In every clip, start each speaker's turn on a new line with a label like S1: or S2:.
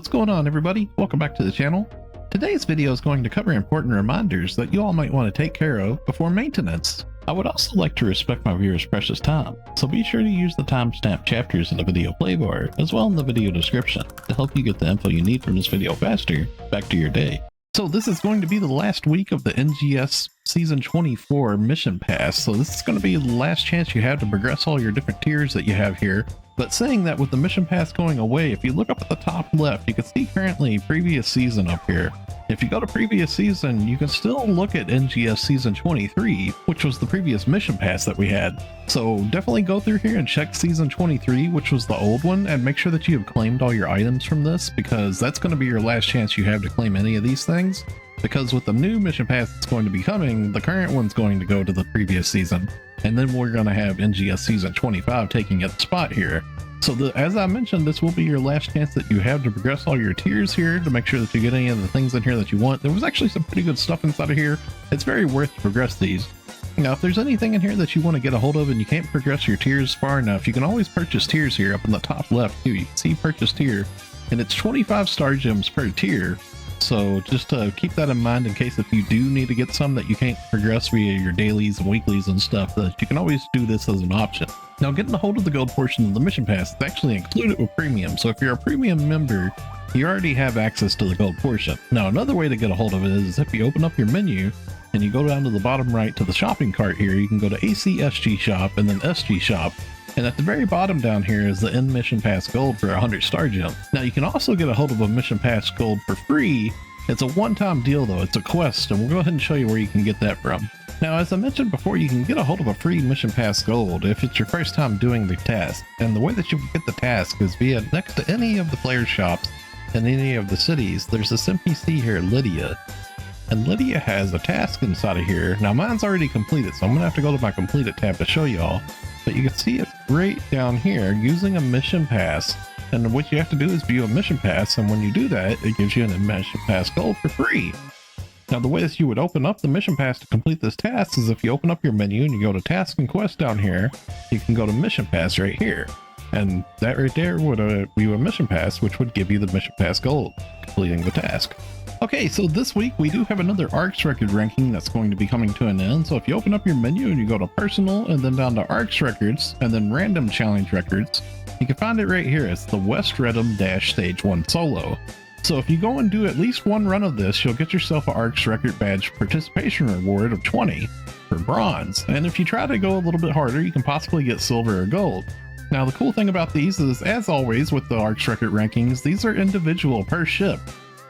S1: What's going on, everybody? Welcome back to the channel. Today's video is going to cover important reminders that you all might want to take care of before maintenance. I would also like to respect my viewers' precious time, so be sure to use the timestamp chapters in the video playbar as well in the video description to help you get the info you need from this video faster back to your day. So this is going to be the last week of the NGS Season 24 Mission Pass, so this is going to be the last chance you have to progress all your different tiers that you have here. But saying that, with the Mission Pass going away, if you look up at the top left, you can see currently previous season up here. If you go to previous season, you can still look at NGS Season 23, which was the previous Mission Pass that we had. So definitely go through here and check Season 23, which was the old one, and make sure that you have claimed all your items from this, because that's going to be your last chance you have to claim any of these things. Because with the new Mission Pass that's going to be coming, the current one's going to go to the previous season, and then we're going to have NGS Season 25 taking its spot here. So as I mentioned, this will be your last chance that you have to progress all your tiers here to make sure that you get any of the things in here that you want. There was actually some pretty good stuff inside of here. It's very worth to progress these. Now, if there's anything in here that you want to get a hold of and you can't progress your tiers far enough, you can always purchase tiers here up in the top left too. You can see purchase tier, and it's 25 star gems per tier. So just keep that in mind in case if you do need to get some that you can't progress via your dailies and weeklies and stuff, that you can always do this as an option. Now, getting a hold of the gold portion of the mission pass is actually included with premium. So if you're a premium member, you already have access to the gold portion. Now, another way to get a hold of it is if you open up your menu and you go down to the bottom right to the shopping cart here, you can go to ACSG shop and then SG shop. And at the very bottom down here is the End Mission Pass Gold for 100 star gem. Now, you can also get a hold of a Mission Pass Gold for free. It's a one-time deal though, it's a quest, and we'll go ahead and show you where you can get that from. Now, as I mentioned before, you can get a hold of a free Mission Pass Gold if it's your first time doing the task. And the way that you can get the task is via next to any of the player shops in any of the cities, there's this NPC here, Lydia. And Lydia has a task inside of here. Now, mine's already completed, so I'm gonna have to go to my completed tab to show y'all. But you can see it right down here using a mission pass. And what you have to do is view a mission pass, and when you do that, it gives you an mission pass gold for free. Now, the way that you would open up the mission pass to complete this task is if you open up your menu and you go to task and quest down here, you can go to mission pass right here. And that right there would be a mission pass, which would give you the mission pass gold, completing the task. Okay, so this week we do have another Arks record ranking that's going to be coming to an end. So if you open up your menu and you go to personal and then down to Arks records and then random challenge records, you can find it right here. It's the West Retem Stage 1 Solo. So if you go and do at least one run of this, you'll get yourself an Arks record badge participation reward of 20 for bronze. And if you try to go a little bit harder, you can possibly get silver or gold. Now, the cool thing about these is, as always with the Arks record rankings, these are individual per ship.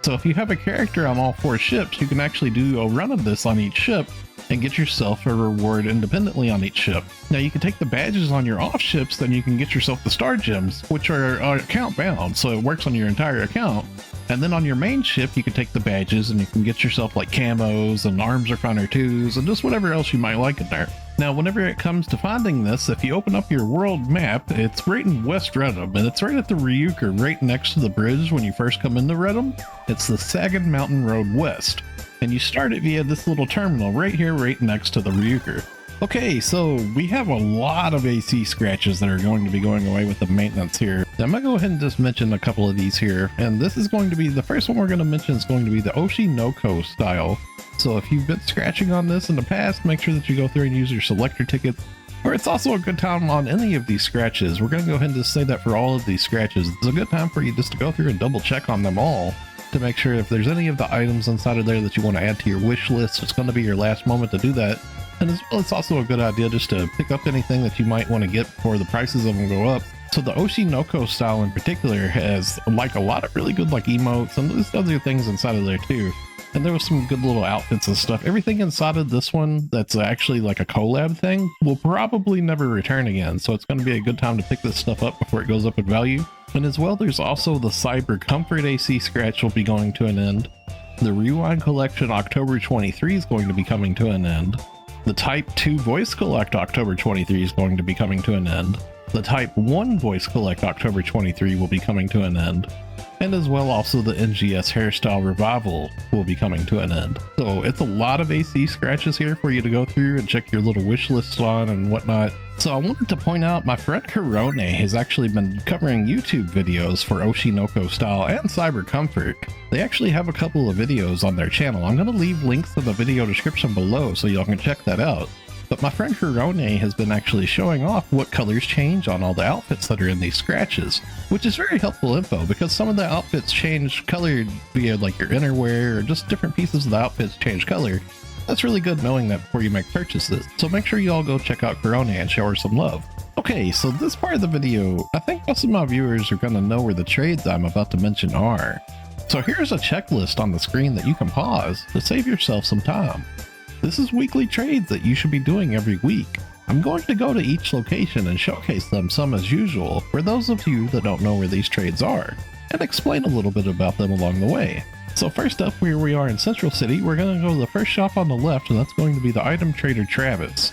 S1: So if you have a character on all 4 ships, you can actually do a run of this on each ship and get yourself a reward independently on each ship. Now, you can take the badges on your off ships, then you can get yourself the star gems, which are account bound, so it works on your entire account. And then on your main ship, you can take the badges and you can get yourself like camos and arms refiner 2s and just whatever else you might like in there. Now, whenever it comes to finding this, if you open up your world map, it's right in West Retem, and it's right at the Ryuker, right next to the bridge when you first come into Retem. It's the Sagan Mountain Road West, and you start it via this little terminal right here, right next to the Ryuker. Okay, so we have a lot of AC scratches that are going to be going away with the maintenance here. I'm gonna go ahead and just mention a couple of these here, and this is going to be, the first one we're going to mention is going to be the Oshi no-ko style. So if you've been scratching on this in the past, make sure that you go through and use your selector tickets, or it's also a good time on any of these scratches. We're going to go ahead and just say that for all of these scratches, it's a good time for you just to go through and double check on them all to make sure if there's any of the items inside of there that you want to add to your wish list, it's going to be your last moment to do that. And as well, it's also a good idea just to pick up anything that you might want to get before the prices of them go up. So the Oshi no-ko style in particular has like a lot of really good like emotes and there's other things inside of there too. And there was some good little outfits and stuff. Everything inside of this one that's actually like a collab thing will probably never return again. So it's going to be a good time to pick this stuff up before it goes up in value. And as well, there's also the Cyber Comfort AC scratch will be going to an end. The Rewind Collection October 23 is going to be coming to an end. The Type 2 Voice Collect October 23 is going to be coming to an end. The Type 1 Voice Collect October 23 will be coming to an end. And as well, also the NGS Hairstyle Revival will be coming to an end. So it's a lot of AC scratches here for you to go through and check your little wish lists on and whatnot. So I wanted to point out my friend Korone has actually been covering YouTube videos for Oshi Style and Cyber Comfort. They actually have a couple of videos on their channel. I'm going to leave links in the video description below so y'all can check that out. But my friend Korone has been actually showing off what colors change on all the outfits that are in these scratches, which is very helpful info because some of the outfits change color via like your innerwear or just different pieces of the outfits change color. That's really good knowing that before you make purchases, so make sure you all go check out Korone and show her some love. Okay, so this part of the video, I think most of my viewers are going to know where the trades I'm about to mention are. So here's a checklist on the screen that you can pause to save yourself some time. This is weekly trades that you should be doing every week. I'm going to go to each location and showcase them some as usual for those of you that don't know where these trades are, and explain a little bit about them along the way. So first up, here we are in Central City. We're going to go to the first shop on the left, and that's going to be the Item Trader Travis.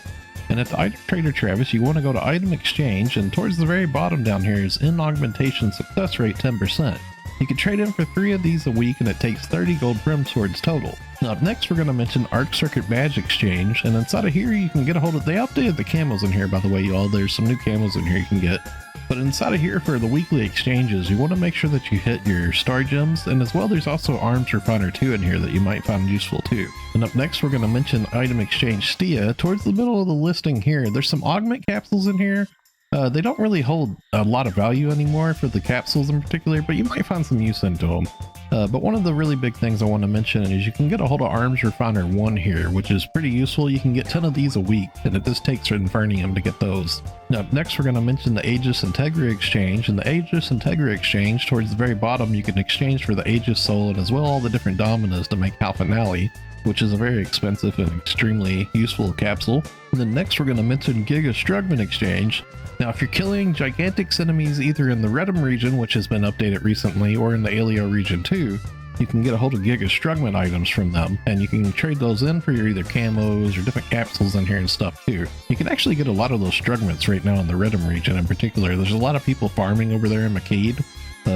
S1: And at the Item Trader Travis, you want to go to Item Exchange, and towards the very bottom down here is N-Augmentation success rate 10%. You can trade in for 3 of these a week, and it takes 30 gold Prim swords total. Now up next, we're going to mention Arks Circuit Badge Exchange, and inside of here you can get a hold of, they updated the camos in here by the way y'all, there's some new camos in here you can get. But inside of here for the weekly exchanges, you want to make sure that you hit your star gems, and as well there's also Arms Refiner 2 in here that you might find useful too. And up next we're going to mention Item Exchange Stia. Towards the middle of the listing here, there's some augment capsules in here. They don't really hold a lot of value anymore for the capsules in particular, but you might find some use into them. But one of the really big things I want to mention is you can get a hold of Arms Refiner 1 here, which is pretty useful. You can get 10 of these a week, and it just takes Infernium to get those. Now, next we're going to mention the Aegis Integra Exchange, and the Aegis Integra Exchange, towards the very bottom, you can exchange for the Aegis Soul and as well all the different Dominas to make Half Finale, which is a very expensive and extremely useful capsule. And then next we're going to mention Giga Strugment Exchange. Now, if you're killing gigantic enemies either in the Retem region, which has been updated recently, or in the Alio region too, you can get a hold of Giga Strugment items from them, and you can trade those in for your either camos or different capsules in here and stuff too. You can actually get a lot of those Strugments right now in the Retem region in particular. There's a lot of people farming over there in McCade.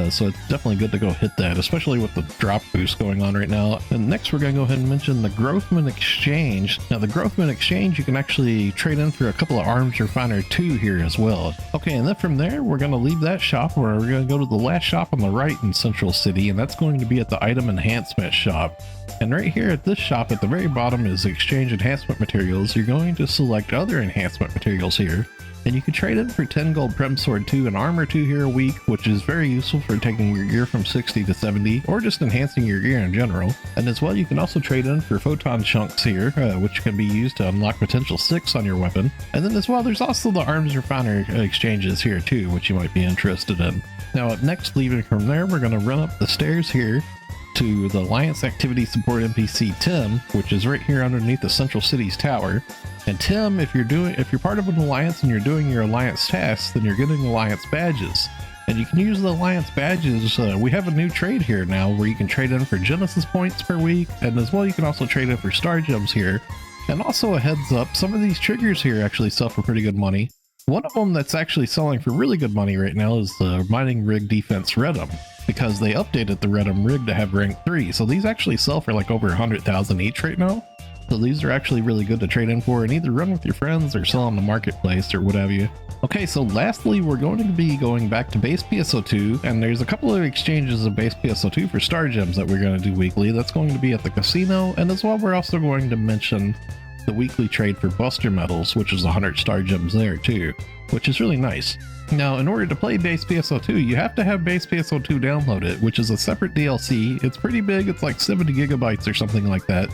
S1: So it's definitely good to go hit that, especially with the drop boost going on right now. And next we're going to go ahead and mention the Growthment Exchange. Now the Growthment Exchange, you can actually trade in for a couple of Arms Refiner 2 here as well. Okay, and then from there we're going to leave that shop where we're going to go to the last shop on the right in Central City, and that's going to be at the Item Enhancement shop. And right here at this shop at the very bottom is Exchange Enhancement Materials. You're going to select other enhancement materials here, and you can trade in for 10 gold Prim Sword 2 and Armor 2 here a week, which is very useful for taking your gear from 60 to 70, or just enhancing your gear in general. And as well, you can also trade in for Photon chunks here, which can be used to unlock potential 6 on your weapon. And then as well, there's also the Arms Refiner exchanges here too, which you might be interested in. Now up next, leaving from there, we're going to run up the stairs here to the Alliance Activity Support NPC Tim, which is right here underneath the Central City's tower. And Tim, if you're part of an alliance and you're doing your alliance tasks, then you're getting alliance badges. And you can use the alliance badges. We have a new trade here now where you can trade in for Genesis points per week, and as well you can also trade in for star gems here. And also a heads up, some of these triggers here actually sell for pretty good money. One of them that's actually selling for really good money right now is the Mining Rig Defense Retem, because they updated the Retem rig to have rank 3. So these actually sell for like over 100,000 each right now. So these are actually really good to trade in for and either run with your friends or sell on the marketplace or what have you. Okay, so lastly, we're going to be going back to base PSO2, and there's a couple of exchanges of base PSO2 for star gems that we're going to do weekly. That's going to be at the casino, and as well we're also going to mention the weekly trade for Buster Medals, which is 100 star gems there too, which is really nice. Now, in order to play base PSO2, you have to have base PSO2 downloaded, which is a separate DLC. It's pretty big, it's like 70 gigabytes or something like that.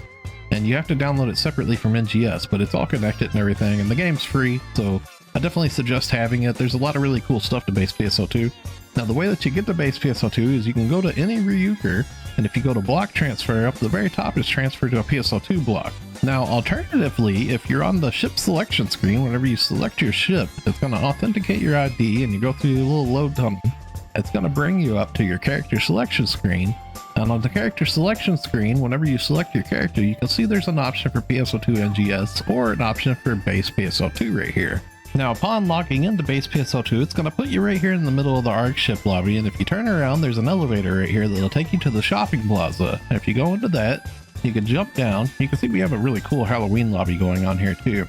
S1: And you have to download it separately from NGS, but it's all connected and everything, and the game's free, so I definitely suggest having it. There's a lot of really cool stuff to base PSO2. Now, the way that you get to base PSO2 is you can go to any Ryuker, and if you go to block transfer, up at the very top is transfer to a PSO2 block. Now, alternatively, if you're on the ship selection screen, whenever you select your ship, it's going to authenticate your ID, and you go through your little load tunnel. It's going to bring you up to your character selection screen. And on the character selection screen, whenever you select your character, you can see there's an option for PSO2 NGS or an option for base PSO2 right here. Now, upon logging into base PSO2, it's going to put you right here in the middle of the Arks ship lobby, and if you turn around, there's an elevator right here that'll take you to the shopping plaza. And if you go into that, you can jump down. You can see we have a really cool Halloween lobby going on here too.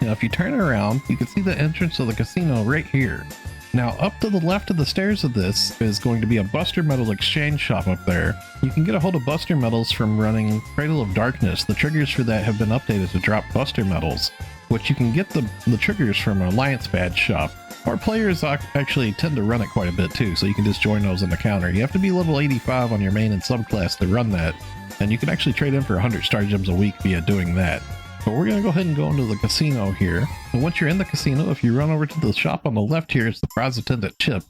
S1: Now, if you turn around, you can see the entrance of the casino right here. Now, up to the left of the stairs of this is going to be a Buster Metal exchange shop up there. You can get a hold of Buster Metals from running Cradle of Darkness. The triggers for that have been updated to drop Buster Metals, which you can get the triggers from an Alliance Badge shop. Our players actually tend to run it quite a bit too, so you can just join those in the counter. You have to be level 85 on your main and subclass to run that, and you can actually trade in for 100 star gems a week via doing that. But we're going to go ahead and go into the casino here. And once you're in the casino, if you run over to the shop on the left here, it's the prize attendant Chip.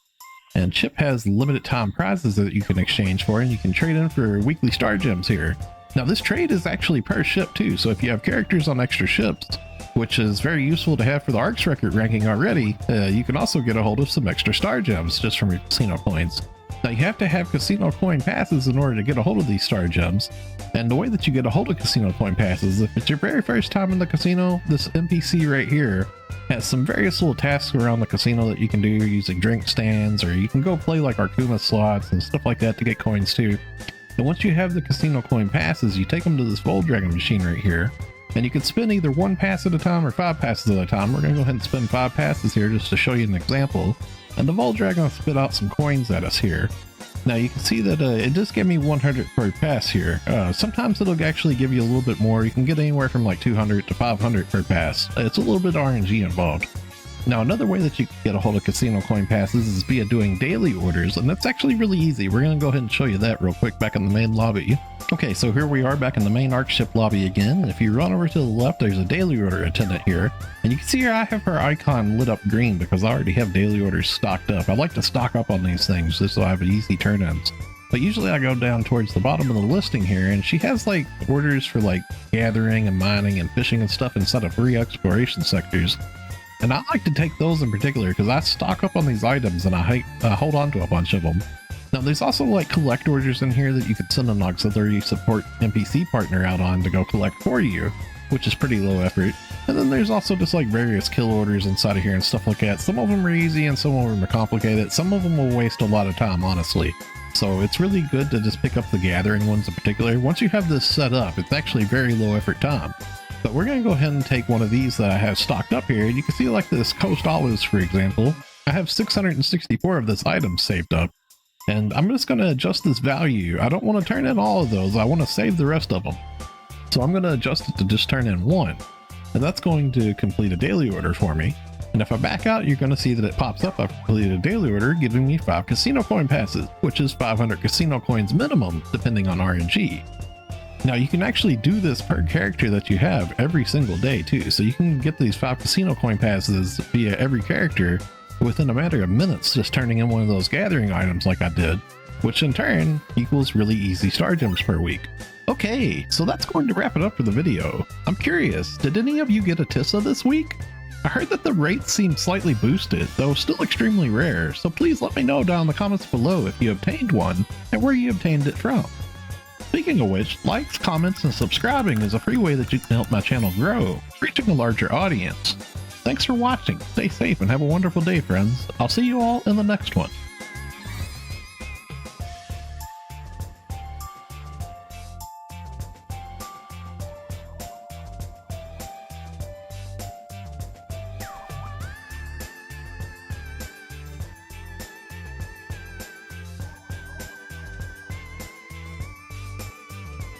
S1: And Chip has limited time prizes that you can exchange for, and you can trade in for weekly star gems here. Now this trade is actually per ship too, so if you have characters on extra ships, which is very useful to have for the Arks record ranking already, you can also get a hold of some extra star gems just from your casino coins. Now you have to have casino coin passes in order to get a hold of these star gems, and the way that you get a hold of casino coin passes, if it's your very first time in the casino, this NPC right here has some various little tasks around the casino that you can do using drink stands, or you can go play like Arkuma slots and stuff like that to get coins too. And once you have the casino coin passes, you take them to this Vol Dragon machine right here, and you can spin either 1 pass at a time or 5 passes at a time. We're going to go ahead and spin 5 passes here just to show you an example. And the Vol Dragon will spit out some coins at us here. Now you can see that it does give me 100 per pass here. Sometimes it'll actually give you a little bit more. You can get anywhere from like 200 to 500 per pass. It's a little bit RNG involved. Now another way that you can get a hold of casino coin passes is via doing daily orders, and that's actually really easy. We're going to go ahead and show you that real quick back in the main lobby. Okay, so here we are back in the main Ark ship lobby again. If you run over to the left, there's a daily order attendant here, and you can see here I have her icon lit up green because I already have daily orders stocked up. I like to stock up on these things just so I have easy turn-ins. But usually I go down towards the bottom of the listing here, and she has like orders for like gathering and mining and fishing and stuff inside of free exploration sectors. And I like to take those in particular because I stock up on these items and I hold on to a bunch of them. Now there's also like collect orders in here that you could send an auxiliary support NPC partner out on to go collect for you, which is pretty low effort. And then there's also just like various kill orders inside of here and stuff like that. Some of them are easy and some of them are complicated. Some of them will waste a lot of time, honestly. So it's really good to just pick up the gathering ones in particular. Once you have this set up, it's actually very low effort time. But we're going to go ahead and take one of these that I have stocked up here. You can see like this Coast Olives, for example. I have 664 of this item saved up. And I'm just going to adjust this value. I don't want to turn in all of those. I want to save the rest of them. So I'm going to adjust it to just turn in 1. And that's going to complete a daily order for me. And if I back out, you're going to see that it pops up. I've completed a daily order, giving me 5 casino coin passes, which is 500 casino coins minimum, depending on RNG. Now you can actually do this per character that you have every single day too. So you can get these 5 casino coin passes via every character within a matter of minutes, just turning in one of those gathering items like I did, which in turn equals really easy star gems per week. Okay, so that's going to wrap it up for the video. I'm curious, did any of you get a Tissa this week? I heard that the rates seem slightly boosted, though still extremely rare, so please let me know down in the comments below if you obtained one and where you obtained it from. Speaking of which, likes, comments, and subscribing is a free way that you can help my channel grow, reaching a larger audience. Thanks for watching, stay safe, and have a wonderful day, friends. I'll see you all in the next one.